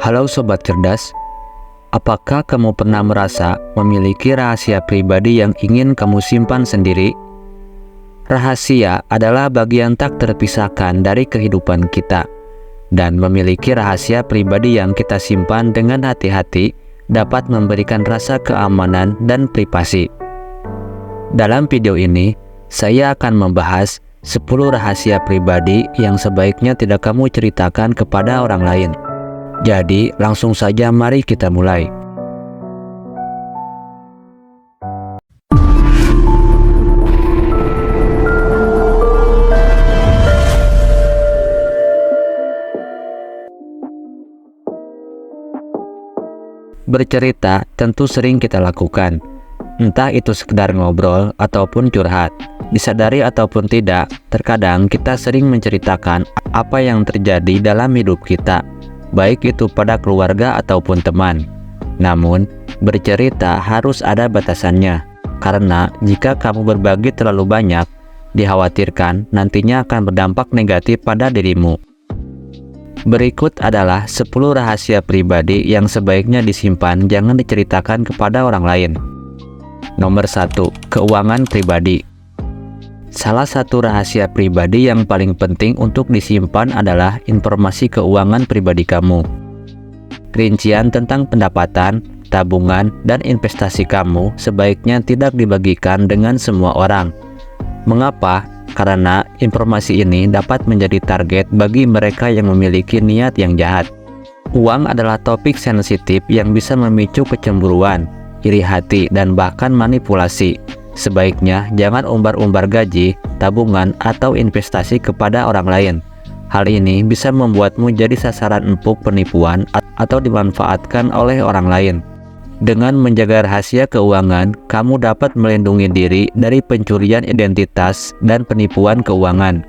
Halo Sobat Cerdas, apakah kamu pernah merasa memiliki rahasia pribadi yang ingin kamu simpan sendiri? Rahasia adalah bagian tak terpisahkan dari kehidupan kita, dan memiliki rahasia pribadi yang kita simpan dengan hati-hati dapat memberikan rasa keamanan dan privasi. Dalam video ini, saya akan membahas 10 rahasia pribadi yang sebaiknya tidak kamu ceritakan kepada orang lain. Jadi, langsung saja mari kita mulai. Bercerita tentu sering kita lakukan, entah itu sekedar ngobrol ataupun curhat. Disadari ataupun tidak, terkadang kita sering menceritakan apa yang terjadi dalam hidup kita, baik itu pada keluarga ataupun teman. Namun, bercerita harus ada batasannya, karena jika kamu berbagi terlalu banyak, dikhawatirkan nantinya akan berdampak negatif pada dirimu. Berikut adalah 10 rahasia pribadi yang sebaiknya disimpan, jangan diceritakan kepada orang lain. Nomor 1. Keuangan pribadi. Salah satu rahasia pribadi yang paling penting untuk disimpan adalah informasi keuangan pribadi kamu. Rincian tentang pendapatan, tabungan, dan investasi kamu sebaiknya tidak dibagikan dengan semua orang. Mengapa? Karena informasi ini dapat menjadi target bagi mereka yang memiliki niat yang jahat. Uang adalah topik sensitif yang bisa memicu kecemburuan, iri hati, dan bahkan manipulasi. Sebaiknya jangan umbar-umbar gaji, tabungan, atau investasi kepada orang lain. Hal ini bisa membuatmu jadi sasaran empuk penipuan atau dimanfaatkan oleh orang lain. Dengan menjaga rahasia keuangan, kamu dapat melindungi diri dari pencurian identitas dan penipuan keuangan.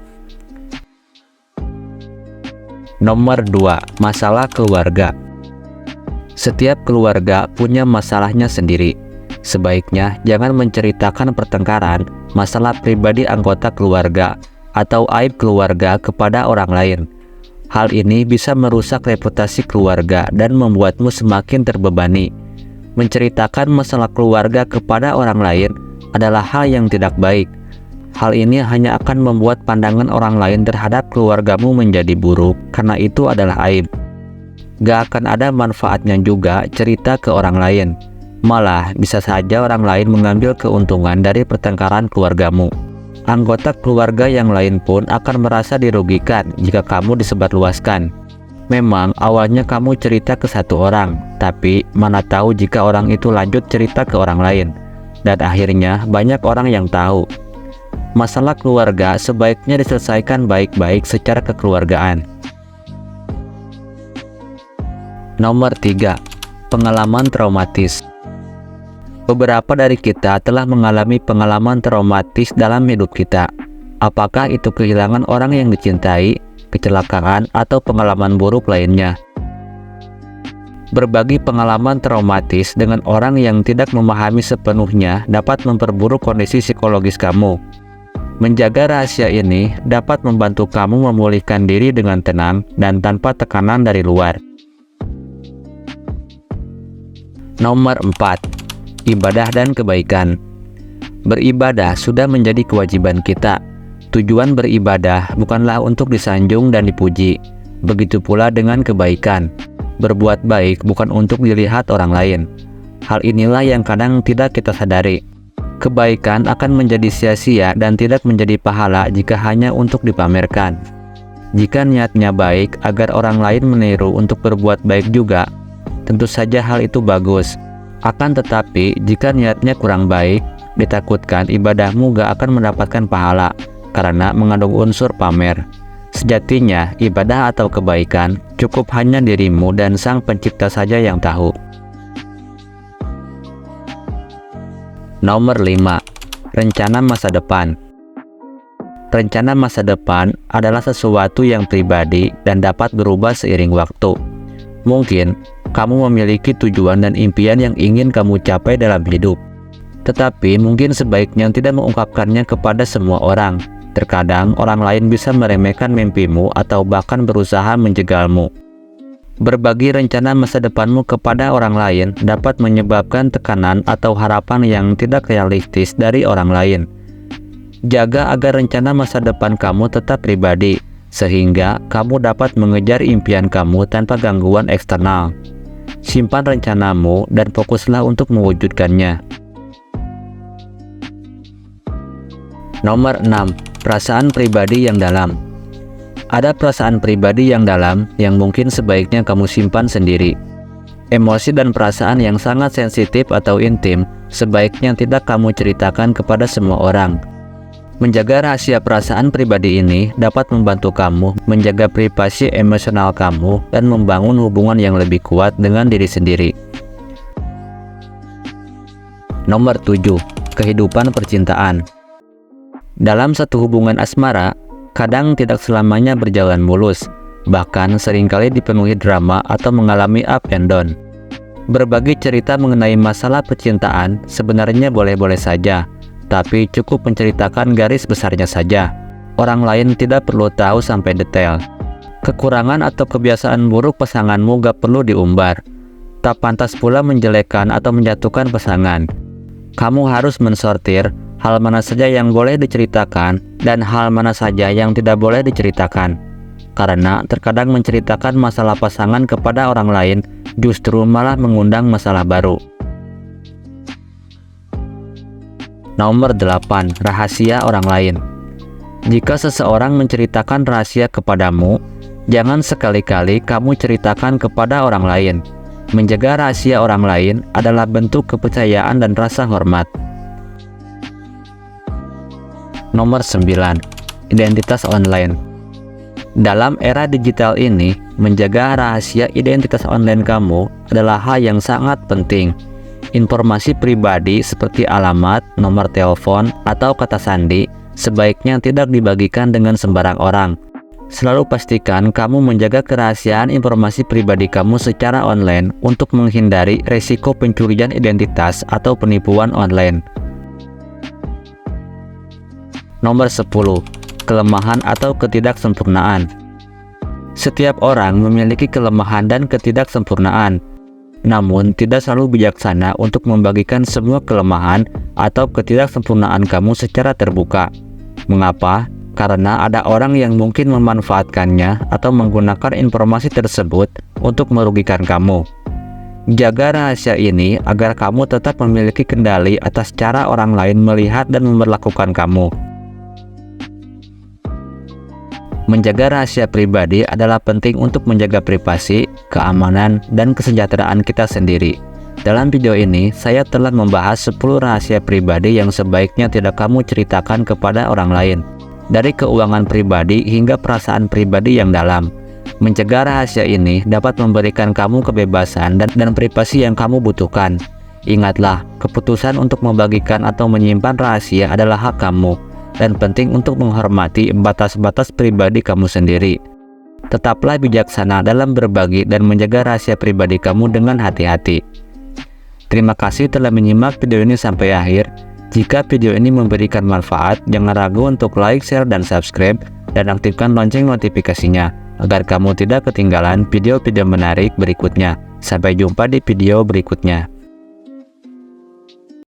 Nomor 2. Masalah keluarga. Setiap keluarga punya masalahnya sendiri. Sebaiknya jangan menceritakan pertengkaran, masalah pribadi anggota keluarga, atau aib keluarga kepada orang lain. Hal ini bisa merusak reputasi keluarga dan membuatmu semakin terbebani. Menceritakan masalah keluarga kepada orang lain adalah hal yang tidak baik. Hal ini hanya akan membuat pandangan orang lain terhadap keluargamu menjadi buruk, karena itu adalah aib. Gak akan ada manfaatnya juga cerita ke orang lain. Malah, bisa saja orang lain mengambil keuntungan dari pertengkaran keluargamu. Anggota keluarga yang lain pun akan merasa dirugikan jika kamu disebarluaskan. Memang, awalnya kamu cerita ke satu orang, tapi mana tahu jika orang itu lanjut cerita ke orang lain. Dan akhirnya, banyak orang yang tahu. Masalah keluarga sebaiknya diselesaikan baik-baik secara kekeluargaan. Nomor 3. Pengalaman traumatis. Beberapa dari kita telah mengalami pengalaman traumatis dalam hidup kita. Apakah itu kehilangan orang yang dicintai, kecelakaan, atau pengalaman buruk lainnya? Berbagi pengalaman traumatis dengan orang yang tidak memahami sepenuhnya dapat memperburuk kondisi psikologis kamu. Menjaga rahasia ini dapat membantu kamu memulihkan diri dengan tenang dan tanpa tekanan dari luar. Nomor 4. Ibadah dan kebaikan. Beribadah sudah menjadi kewajiban kita. Tujuan beribadah bukanlah untuk disanjung dan dipuji. Begitu pula dengan kebaikan. Berbuat baik bukan untuk dilihat orang lain. Hal inilah yang kadang tidak kita sadari. Kebaikan akan menjadi sia-sia dan tidak menjadi pahala jika hanya untuk dipamerkan. Jika niatnya baik agar orang lain meniru untuk berbuat baik juga, tentu saja hal itu bagus. Akan tetapi, jika niatnya kurang baik, ditakutkan ibadahmu gak akan mendapatkan pahala, karena mengandung unsur pamer. Sejatinya, ibadah atau kebaikan cukup hanya dirimu dan Sang Pencipta saja yang tahu. Nomor 5. Rencana masa depan. Rencana masa depan adalah sesuatu yang pribadi dan dapat berubah seiring waktu. Mungkin kamu memiliki tujuan dan impian yang ingin kamu capai dalam hidup. Tetapi mungkin sebaiknya tidak mengungkapkannya kepada semua orang. Terkadang orang lain bisa meremehkan mimpimu atau bahkan berusaha menjegalmu. Berbagi rencana masa depanmu kepada orang lain dapat menyebabkan tekanan atau harapan yang tidak realistis dari orang lain. Jaga agar rencana masa depan kamu tetap pribadi, sehingga kamu dapat mengejar impian kamu tanpa gangguan eksternal. Simpan rencanamu dan fokuslah untuk mewujudkannya. Nomor 6. Perasaan pribadi yang dalam. Ada perasaan pribadi yang dalam yang mungkin sebaiknya kamu simpan sendiri. Emosi dan perasaan yang sangat sensitif atau intim sebaiknya tidak kamu ceritakan kepada semua orang. Menjaga rahasia perasaan pribadi ini dapat membantu kamu menjaga privasi emosional kamu dan membangun hubungan yang lebih kuat dengan diri sendiri. Nomor 7. Kehidupan percintaan. Dalam satu hubungan asmara, kadang tidak selamanya berjalan mulus, bahkan seringkali dipenuhi drama atau mengalami up and down. Berbagi cerita mengenai masalah percintaan sebenarnya boleh-boleh saja, tapi cukup menceritakan garis besarnya saja. Orang lain tidak perlu tahu sampai detail. Kekurangan atau kebiasaan buruk pasanganmu gak perlu diumbar. Tak pantas pula menjelekkan atau menjatuhkan pasangan. Kamu harus mensortir hal mana saja yang boleh diceritakan dan hal mana saja yang tidak boleh diceritakan. Karena terkadang menceritakan masalah pasangan kepada orang lain justru malah mengundang masalah baru. Nomor 8. Rahasia orang lain. Jika seseorang menceritakan rahasia kepadamu, jangan sekali-kali kamu ceritakan kepada orang lain. Menjaga rahasia orang lain adalah bentuk kepercayaan dan rasa hormat. Nomor 9. Identitas online. Dalam era digital ini, menjaga rahasia identitas online kamu adalah hal yang sangat penting. Informasi pribadi seperti alamat, nomor telepon, atau kata sandi sebaiknya tidak dibagikan dengan sembarang orang. Selalu pastikan kamu menjaga kerahasiaan informasi pribadi kamu secara online untuk menghindari resiko pencurian identitas atau penipuan online. Nomor 10. Kelemahan atau ketidaksempurnaan. Setiap orang memiliki kelemahan dan ketidaksempurnaan, namun tidak selalu bijaksana untuk membagikan semua kelemahan atau ketidaksempurnaan kamu secara terbuka. Mengapa? Karena ada orang yang mungkin memanfaatkannya atau menggunakan informasi tersebut untuk merugikan kamu. Jaga rahasia ini agar kamu tetap memiliki kendali atas cara orang lain melihat dan memperlakukan kamu. Menjaga rahasia pribadi adalah penting untuk menjaga privasi, keamanan, dan kesejahteraan kita sendiri. Dalam video ini, saya telah membahas 10 rahasia pribadi yang sebaiknya tidak kamu ceritakan kepada orang lain. Dari keuangan pribadi hingga perasaan pribadi yang dalam. Mencegah rahasia ini dapat memberikan kamu kebebasan dan privasi yang kamu butuhkan. Ingatlah, keputusan untuk membagikan atau menyimpan rahasia adalah hak kamu, dan penting untuk menghormati batas-batas pribadi kamu sendiri. Tetaplah bijaksana dalam berbagi dan menjaga rahasia pribadi kamu dengan hati-hati. Terima kasih telah menyimak video ini sampai akhir. Jika video ini memberikan manfaat, jangan ragu untuk like, share, dan subscribe, dan aktifkan lonceng notifikasinya, agar kamu tidak ketinggalan video-video menarik berikutnya. Sampai jumpa di video berikutnya.